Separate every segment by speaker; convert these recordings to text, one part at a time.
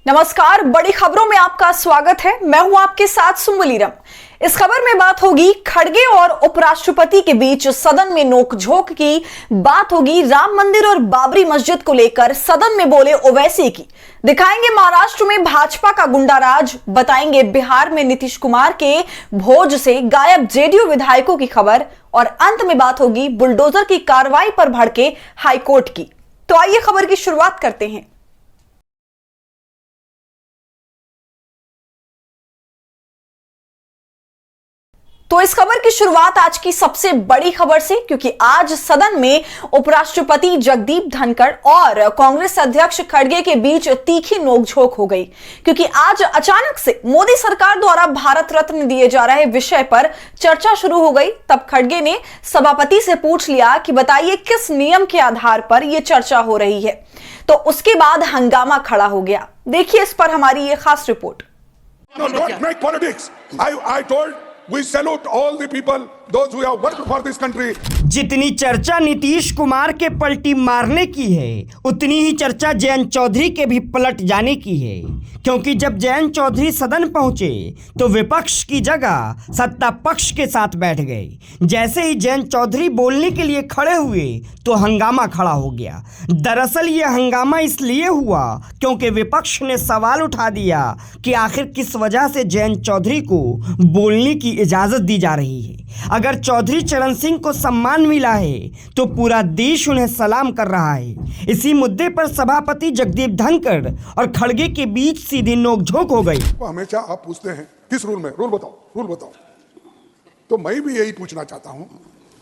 Speaker 1: नमस्कार, बड़ी खबरों में आपका स्वागत है। मैं हूं आपके साथ सुमलीरम। इस खबर में बात होगी खड़गे और उपराष्ट्रपति के बीच सदन में नोकझोंक की, बात होगी राम मंदिर और बाबरी मस्जिद को लेकर सदन में बोले ओवैसी की, दिखाएंगे महाराष्ट्र में भाजपा का गुंडाराज, बताएंगे बिहार में नीतीश कुमार के भोज से गायब जेडीयू विधायकों की खबर और अंत में बात होगी बुलडोजर की कार्रवाई पर भड़के हाईकोर्ट की। तो आइए खबर की शुरुआत करते हैं। तो इस खबर की शुरुआत आज की सबसे बड़ी खबर से, क्योंकि आज सदन में उपराष्ट्रपति जगदीप धनखड़ और कांग्रेस अध्यक्ष खड़गे के बीच तीखी नोकझोंक हो गई, क्योंकि आज अचानक से मोदी सरकार द्वारा भारत रत्न दिए जा रहे विषय पर चर्चा शुरू हो गई। तब खड़गे ने सभापति से पूछ लिया कि बताइए किस नियम के आधार पर यह चर्चा हो रही है। तो उसके बाद हंगामा खड़ा हो गया। देखिए इस पर हमारी ये खास report.
Speaker 2: We salute all the people, those who have worked for this country.
Speaker 3: जितनी चर्चा नीतीश कुमार के पलटी मारने की है, उतनी ही चर्चा जयंत चौधरी के भी पलट जाने की है, क्योंकि जब जयंत चौधरी सदन पहुंचे तो विपक्ष की जगह सत्ता पक्ष के साथ बैठ गए। जैसे ही जयंत चौधरी बोलने के लिए खड़े हुए तो हंगामा खड़ा हो गया। दरअसल ये हंगामा इसलिए हुआ क्योंकि विपक्ष ने सवाल उठा दिया कि आखिर किस वजह से जयंत चौधरी को बोलने की इजाजत दी जा रही है। अगर चौधरी चरण सिंह को सम्मान मिला है तो पूरा देश उन्हें सलाम कर रहा है। इसी मुद्दे पर सभापति जगदीप धनखड़ और खड़गे के बीच सीधी नोकझोंक हो गई।
Speaker 2: हमेशा आप पूछते हैं किस रूल में, रूल बताओ। तो मैं भी यही पूछना चाहता हूं,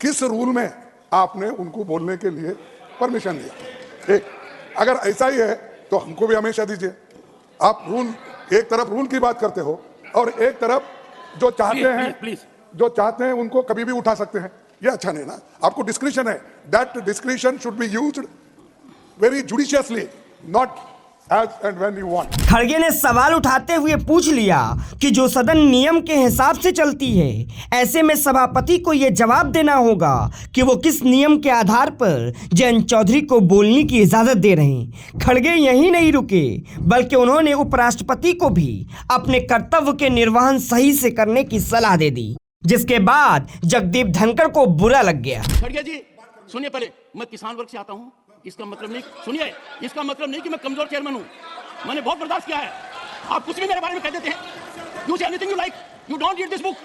Speaker 2: किस रूल में आपने उनको बोलने के लिए परमिशन दिया? एक अगर ऐसा ही है तो हमको भी हमेशा दीजिए। आप रूल, एक तरफ रूल की बात करते हो और एक तरफ जो चाहते हैं उनको कभी भी उठा सकते हैं। ये अच्छा नहीं ना। आपको डिस्क्रिशन है, that discretion should be used very judiciously, not as and when you want.
Speaker 3: खड़गे ने सवाल उठाते हुए पूछ लिया कि जो सदन नियम के हिसाब से चलती है, ऐसे में सभापति को यह जवाब देना होगा कि वो किस नियम के आधार पर जयंत चौधरी को बोलने की इजाजत दे रहे हैं। खड़गे यहीं नहीं रुके, बल्कि उन्होंने उपराष्ट्रपति को भी अपने कर्तव्य के निर्वहन सही से करने की सलाह दे दी, जिसके बाद जगदीप धनखड़ को बुरा लग गया।
Speaker 4: खड़गे जी सुनिए, पहले मैं किसान वर्ग से आता हूं, इसका मतलब नहीं, सुनिए, इसका मतलब नहीं कि मैं कमजोर चेयरमैन हूं। मैंने बहुत बर्दाश्त किया है। आप कुछ भी मेरे बारे में कह देते हैं। You say anything you like, you don't read this book,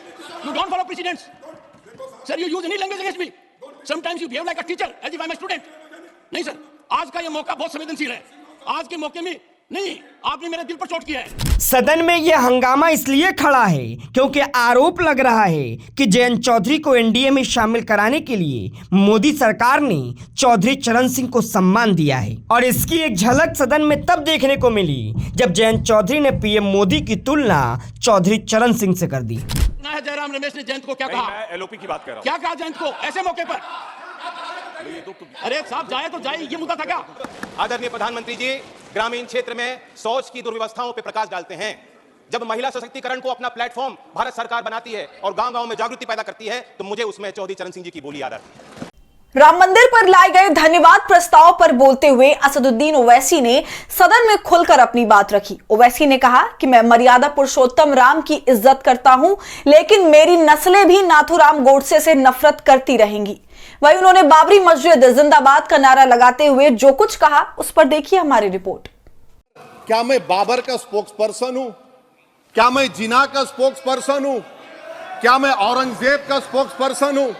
Speaker 4: you don't follow presidents, sir, you use any language against me, sometimes you behave like a teacher as if I am a student. नहीं sir, आज का ये मौका बहुत संवेदनशील है। आज के मौके में नहीं, आपने मेरे दिल पर चोट किया है।
Speaker 3: सदन में यह हंगामा इसलिए खड़ा है क्योंकि आरोप लग रहा है कि जयंत चौधरी को एनडीए में शामिल कराने के लिए मोदी सरकार ने चौधरी चरण सिंह को सम्मान दिया है। और इसकी एक झलक सदन में तब देखने को मिली जब जयंत चौधरी ने पीएम मोदी की तुलना चौधरी चरण सिंह से कर दी।
Speaker 4: जयराम रमेश ने जयंत को क्या कहा?
Speaker 5: मैं एलओपी की बात कर रहा हूं।
Speaker 4: क्या कहा जयंत को ऐसे मौके पर? अरे साहब, जाए तो जाए, ये मुद्दा था क्या?
Speaker 5: आदरणीय प्रधानमंत्री जी ग्रामीण क्षेत्र में शौच की दुर्व्यवस्थाओं पर प्रकाश डालते हैं। जब महिला सशक्तिकरण को अपना प्लेटफॉर्म भारत सरकार बनाती है और गांव-गांव में जागृति पैदा करती है, तो मुझे उसमें चौधरी चरण सिंह जी की बोली याद आती है।
Speaker 1: राम मंदिर पर लाए गए धन्यवाद प्रस्ताव पर बोलते हुए असदुद्दीन ओवैसी ने सदन में खुलकर अपनी बात रखी। ओवैसी ने कहा कि मैं मर्यादा पुरुषोत्तम राम की इज्जत करता हूं, लेकिन मेरी नस्लें भी नाथूराम गोडसे से नफरत करती रहेंगी। वहीं उन्होंने बाबरी मस्जिद जिंदाबाद का नारा लगाते हुए जो कुछ कहा, उस पर देखिए हमारी रिपोर्ट।
Speaker 6: क्या मैं बाबर का स्पोक्स पर्सन हूं? क्या मैं जिना का स्पोक्स पर्सन हूं? क्या मैं औरंगजेब का स्पोक्स पर्सन हूं?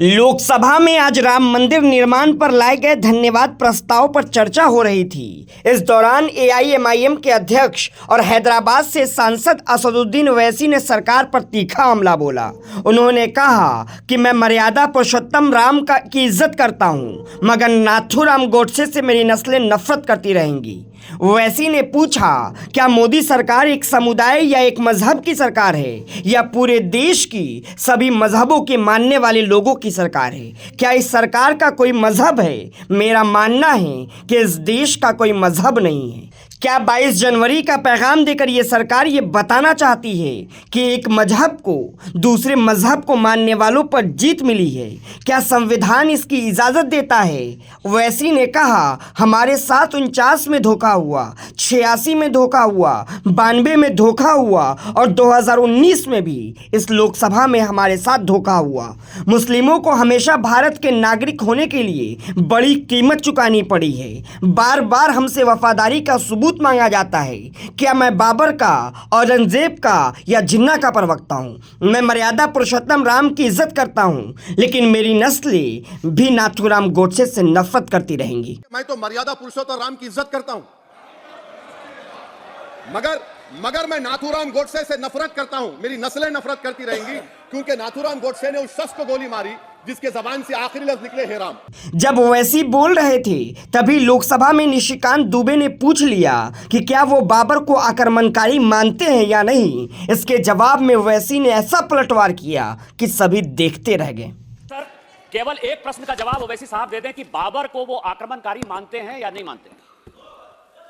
Speaker 3: लोकसभा में आज राम मंदिर निर्माण पर लाए गए धन्यवाद प्रस्ताव पर चर्चा हो रही थी। इस दौरान एआईएमआईएम के अध्यक्ष और हैदराबाद से सांसद असदुद्दीन ओवैसी ने सरकार पर तीखा हमला बोला। उन्होंने कहा कि मैं मर्यादा पुरुषोत्तम राम की इज्जत करता हूं, मगर नाथूराम गोडसे से मेरी नस्लें नफरत करती रहेंगी। ओवैसी ने पूछा, क्या मोदी सरकार एक समुदाय या एक मजहब की सरकार है या पूरे देश की सभी मजहबों के मानने वाले लोगों की सरकार है? क्या इस सरकार का कोई मजहब है? मेरा मानना है कि इस देश का कोई मजहब नहीं है। क्या 22 जनवरी का पैगाम देकर ये सरकार ये बताना चाहती है कि एक मजहब को दूसरे मजहब को मानने वालों पर जीत मिली है? क्या संविधान इसकी इजाज़त देता है? ओवैसी ने कहा हमारे साथ 49 में धोखा हुआ, 86 में धोखा हुआ, 92 में धोखा हुआ और 2019 में भी इस लोकसभा में हमारे साथ धोखा हुआ। मुस्लिमों को हमेशा भारत के नागरिक होने के लिए बड़ी कीमत चुकानी पड़ी है। बार बार हमसे वफादारी का सबूत मांगा जाता है। क्या मैं बाबर का, औरंगजेब का या जिन्ना का प्रवक्ता हूँ? मैं मर्यादा पुरुषोत्तम राम की इज्जत करता हूँ, लेकिन मेरी नस्लें भी नाथूराम गोडसे से नफरत करती रहेंगी।
Speaker 6: मैं तो मर्यादा पुरुषोत्तम राम की इज्जत करता हूं, मगर मैं नाथूराम गोडसे से नफरत करता हूं। मेरी नस्लें नफरत करती रहेंगी, क्योंकि नाथूराम गोडसे ने उस शख्स को गोली मारी जिसके जबान से आखिरी लफ्ज निकले हे राम।
Speaker 3: जब ओवैसी बोल रहे थे तभी लोकसभा में निशिकांत दुबे ने पूछ लिया कि क्या वो बाबर को आक्रमणकारी मानते हैं या नहीं। इसके जवाब में ओवैसी ने ऐसा पलटवार किया कि सभी देखते रह गए।
Speaker 7: सर, केवल एक प्रश्न का जवाब ओवैसी साहब दे दें कि बाबर को वो आक्रमणकारी मानते हैं या नहीं मानते?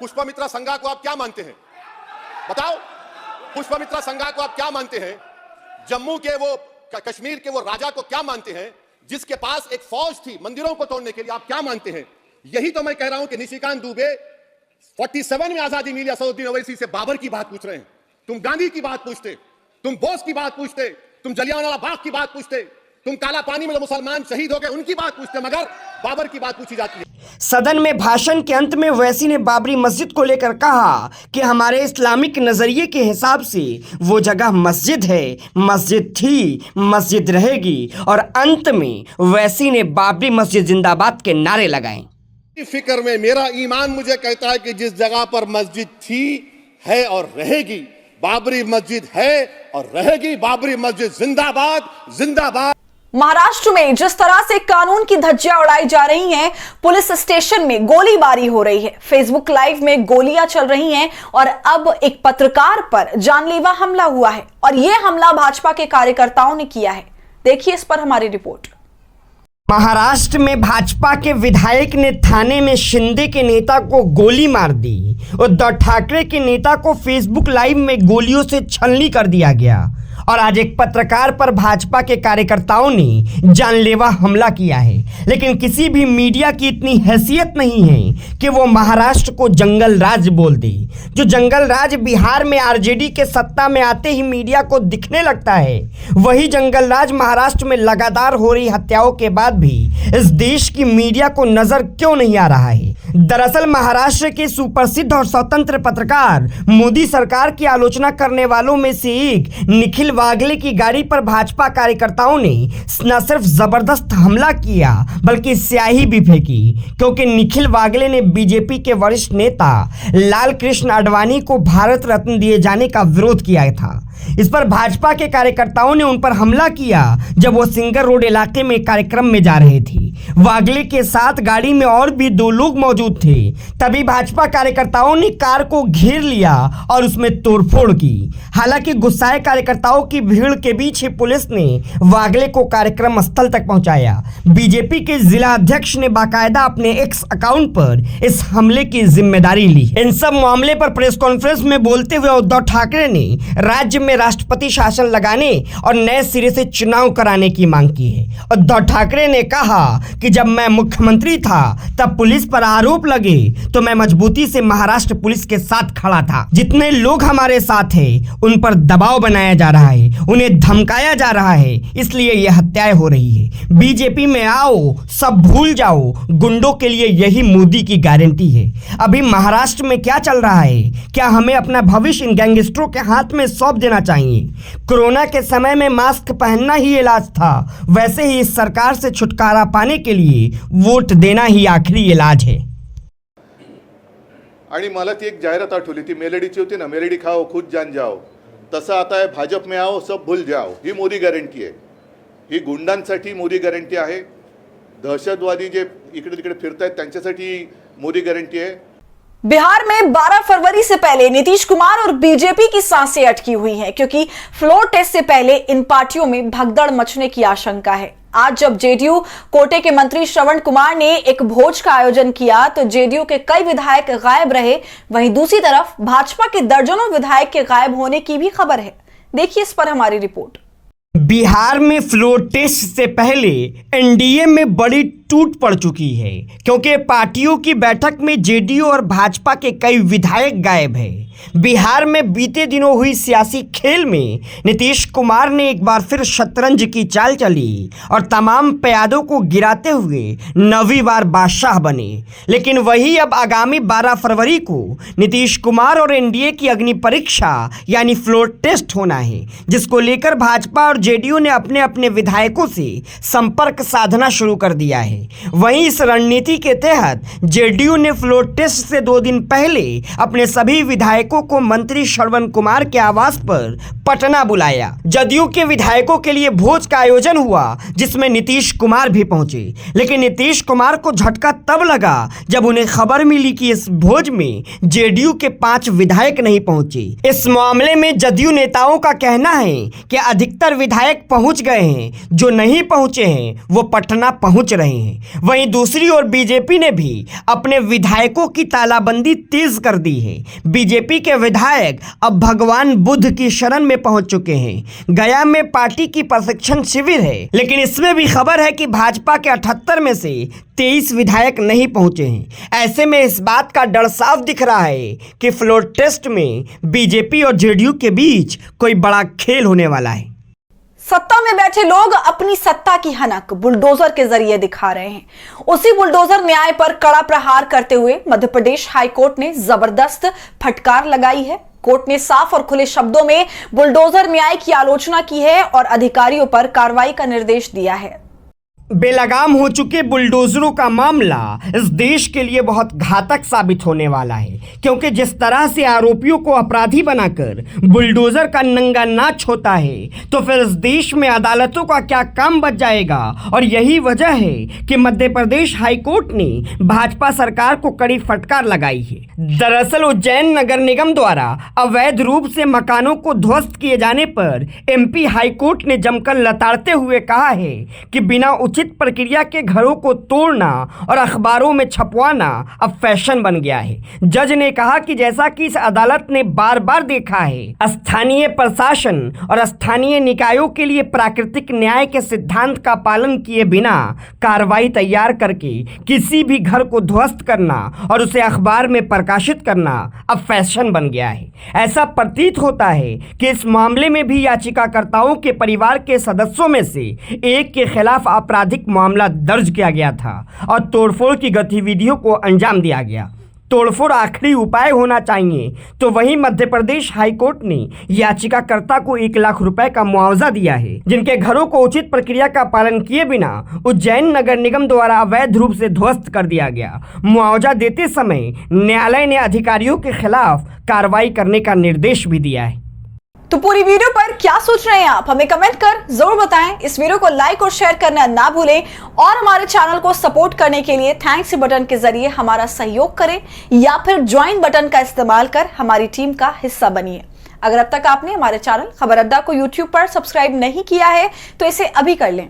Speaker 6: पुष्पमित्रा संघा को आप क्या मानते हैं? बताओ, पुष्पमित्रा संघा को आप क्या मानते हैं? जम्मू के वो कश्मीर के वो राजा को क्या मानते हैं जिसके पास एक फौज थी मंदिरों को तोड़ने के लिए? आप क्या मानते हैं? यही तो मैं कह रहा हूं कि निशिकांत दुबे 47 में आजादी मिली असदुद्दीन ओवैसी से बाबर की बात पूछ रहे हैं। तुम गांधी की बात पूछते, तुम बोस की बात पूछते, तुम जलियांवाला बाग की बात पूछते, तुम काला पानी में जो मुसलमान शहीद हो गए उनकी बात पूछते, मगर बाबर की बात पूछी जाती है।
Speaker 3: सदन में भाषण के अंत में ओवैसी ने बाबरी मस्जिद को लेकर कहा कि हमारे इस्लामिक नजरिए के हिसाब से वो जगह मस्जिद है, मस्जिद थी, मस्जिद रहेगी और अंत में ओवैसी ने बाबरी मस्जिद जिंदाबाद के नारे लगाए।
Speaker 6: फिक्र में मेरा ईमान मुझे कहता है कि जिस जगह पर मस्जिद थी, है और रहेगी, बाबरी मस्जिद है और रहेगी, बाबरी मस्जिद जिंदाबाद जिंदाबाद।
Speaker 1: महाराष्ट्र में जिस तरह से कानून की धज्जियां उड़ाई जा रही हैं, पुलिस स्टेशन में गोलीबारी हो रही है, फेसबुक लाइव में गोलियां चल रही हैं और अब एक पत्रकार पर जानलेवा हमला हुआ है और यह हमला भाजपा के कार्यकर्ताओं ने किया है। देखिए इस पर हमारी रिपोर्ट।
Speaker 3: महाराष्ट्र में भाजपा के विधायक ने थाने में शिंदे के नेता को गोली मार दी। उद्धव ठाकरे के नेता को फेसबुक लाइव में गोलियों से छलनी कर दिया गया और आज एक पत्रकार पर भाजपा के कार्यकर्ताओं ने जानलेवा हमला किया है। लेकिन किसी भी मीडिया की इतनी हैसियत नहीं है कि वो महाराष्ट्र को जंगल राज बोल दे। जो जंगल राज बिहार में आरजेडी के सत्ता में आते ही मीडिया को दिखने लगता है, वही जंगल राज महाराष्ट्र में लगातार हो रही हत्याओं के बाद भी इस देश की मीडिया को नजर क्यों नहीं आ रहा है। दरअसल महाराष्ट्र के सुप्रसिद्ध और स्वतंत्र पत्रकार मोदी सरकार की आलोचना करने वालों में से एक निखिल वागले की गाड़ी पर भाजपा कार्यकर्ताओं ने न सिर्फ जबरदस्त हमला किया बल्कि स्याही भी फेंकी, क्योंकि निखिल वागले ने बीजेपी के वरिष्ठ नेता लाल कृष्ण आडवाणी को भारत रत्न दिए जाने का विरोध किया था। इस पर भाजपा के कार्यकर्ताओं ने उन पर हमला किया जब वो सिंगर रोड इलाके में कार्यक्रम में जा रहे थे। वागले के साथ गाड़ी में और भी 2 लोग मौजूद थे। तभी भाजपा कार्यकर्ताओं ने कार को घेर लिया और उसमें तोड़फोड़ की। हालांकि गुस्साए कार्यकर्ताओं की भीड़ के बीच ही पुलिस ने वागले को कार्यक्रम स्थल तक पहुंचाया। बीजेपी के जिला अध्यक्ष ने बाकायदा अपने एक्स अकाउंट पर इस हमले की जिम्मेदारी ली। इन सब मामले पर प्रेस कॉन्फ्रेंस में बोलते हुए उद्धव ठाकरे ने राज्य में राष्ट्रपति शासन लगाने और नए सिरे से चुनाव कराने की मांग की है। उद्धव ठाकरे ने कहा कि जब मैं मुख्यमंत्री था तब पुलिस पर आरोप लगे तो मैं मजबूती से महाराष्ट्र पुलिस के साथ खड़ा था। जितने लोग हमारे साथ हैं उन पर दबाव बनाया जा रहा है, उन्हें धमकाया जा रहा है, इसलिए यह हत्याएं हो रही है। बीजेपी में आओ, सब भूल जाओ, गुंडों के लिए यही मोदी की गारंटी है। अभी महाराष्ट्र में क्या चल रहा है? क्या हमें अपना भविष्य इन गैंगस्टरों के हाथ में सौंप देना चाहिए? कोरोना के समय में मास्क पहनना ही इलाज था, वैसे ही इस सरकार से छुटकारा पाने के लिए वोट देना ही आखिरी इलाज है।
Speaker 8: आणि मला ती एक जाहिरात आठवली, ती मेलेडीची होती ना, मेलेडी खाओ खुद जान जाओ, तसं आता आहे भाजप में आओ सब भूल जाओ। ही मोदी गॅरंटी आहे, ही गुंडांसाठी मोदी गॅरंटी आहे, दहशतवादी जे इकडे तिकडे फिरतायत त्यांच्यासाठी मोदी गॅरंटी आहे।
Speaker 1: बिहार में 12 फरवरी से पहले नीतीश कुमार और बीजेपी की सांसें अटकी हुई हैं, क्योंकि फ्लोर टेस्ट से पहले इन पार्टियों में भगदड़ मचने की आशंका है। आज जब जेडीयू कोटे के मंत्री श्रवण कुमार ने एक भोज का आयोजन किया तो जेडीयू के कई विधायक गायब रहे। वहीं दूसरी तरफ भाजपा के दर्जनों विधायक के गायब होने की भी खबर है। देखिए इस पर हमारी रिपोर्ट।
Speaker 3: बिहार में फ्लोर टेस्ट से पहले एनडीए में बड़ी टूट पड़ चुकी है, क्योंकि पार्टियों की बैठक में जेडीयू और भाजपा के कई विधायक गायब हैं। बिहार में बीते दिनों हुई सियासी खेल में नीतीश कुमार ने एक बार फिर शतरंज की चाल चली और तमाम प्यादों को गिराते हुए 9वीं बार बादशाह बने। लेकिन वही अब आगामी 12 फरवरी को नीतीश कुमार और एनडीए की अग्नि परीक्षा यानी फ्लोर टेस्ट होना है, जिसको लेकर भाजपा और जेडीयू ने अपने अपने विधायकों से संपर्क साधना शुरू कर दिया है। वहीं इस रणनीति के तहत जेडीयू ने फ्लोर टेस्ट से 2 दिन पहले अपने सभी विधायकों को मंत्री श्रवण कुमार के आवास पर पटना बुलाया। जदयू के विधायकों के लिए भोज का आयोजन हुआ, जिसमें नीतीश कुमार भी पहुंचे। लेकिन नीतीश कुमार को झटका तब लगा जब उन्हें खबर मिली कि इस भोज में जेडीयू के 5 विधायक नहीं पहुंचे। इस मामले में जदयू नेताओं का कहना है कि अधिकतर विधायक पहुंच गए हैं, जो नहीं पहुंचे हैं वो पटना पहुंच रहे हैं। वहीं दूसरी ओर बीजेपी ने भी अपने विधायकों की तालाबंदी तेज कर दी है। बीजेपी के विधायक अब भगवान बुद्ध की शरण में पहुंच चुके हैं। गया में पार्टी की प्रशिक्षण शिविर है, लेकिन इसमें भी खबर है कि भाजपा के 78 में से 23 विधायक नहीं पहुंचे हैं। ऐसे में इस बात का डर साफ दिख रहा है कि फ्लोर टेस्ट में बीजेपी और जेडीयू के बीच कोई बड़ा खेल होने वाला है।
Speaker 1: सत्ता में बैठे लोग अपनी सत्ता की हनक बुलडोजर के जरिए दिखा रहे हैं। उसी बुलडोजर न्याय पर कड़ा प्रहार करते हुए मध्य प्रदेश हाईकोर्ट ने जबरदस्त फटकार लगाई है। कोर्ट ने साफ और खुले शब्दों में बुलडोजर न्याय की आलोचना की है और अधिकारियों पर कार्रवाई का निर्देश दिया है।
Speaker 3: बेलगाम हो चुके बुलडोजरों का मामला इस देश के लिए बहुत घातक साबित होने वाला है, क्योंकि जिस तरह से आरोपियों को अपराधी बनाकर बुलडोजर का नंगा नाच होता है, तो फिर इस देश में अदालतों का क्या काम बच जाएगा। और यही वजह है कि मध्य प्रदेश हाईकोर्ट ने भाजपा सरकार को कड़ी फटकार लगाई है। दरअसल उज्जैन नगर निगम द्वारा अवैध रूप से मकानों को ध्वस्त किए जाने पर एमपी हाईकोर्ट ने जमकर लताड़ते हुए कहा है कि बिना उचित प्रक्रिया के घरों को तोड़ना और अखबारों में छपवाना अब फैशन बन गया है। जज ने कहा कि जैसा कि इस अदालत ने बार बार देखा है, स्थानीय प्रशासन और स्थानीय निकायों के लिए प्राकृतिक न्याय के सिद्धांत का पालन किए बिना कार्रवाई तैयार करके किसी भी घर को ध्वस्त करना और उसे अखबार में प्रकाशित करना अब फैशन बन गया है। ऐसा प्रतीत होता है कि इस मामले में भी याचिकाकर्ताओं के परिवार के सदस्यों में से एक के खिलाफ आपराधिक मामला दर्ज किया गया था और तोड़फोड़ की गतिविधियों को अंजाम दिया गया। तोड़फोड़ आखिरी उपाय होना चाहिए, तो वहीं मध्य प्रदेश हाईकोर्ट ने याचिकाकर्ता को 1 लाख रुपए का मुआवजा दिया है, जिनके घरों को उचित प्रक्रिया का पालन किए बिना उज्जैन नगर निगम द्वारा अवैध रूप से ध्वस्त कर दिया गया। मुआवजा देते समय न्यायालय ने अधिकारियों के खिलाफ कार्रवाई करने का निर्देश भी दिया है।
Speaker 1: तो पूरी वीडियो पर क्या सोच रहे हैं आप, हमें कमेंट कर जरूर बताएं। इस वीडियो को लाइक और शेयर करना ना भूलें और हमारे चैनल को सपोर्ट करने के लिए थैंक्स बटन के जरिए हमारा सहयोग करें या फिर ज्वाइन बटन का इस्तेमाल कर हमारी टीम का हिस्सा बनिए। अगर अब तक आपने हमारे चैनल खबर अड्डा को यूट्यूब पर सब्सक्राइब नहीं किया है तो इसे अभी कर लें।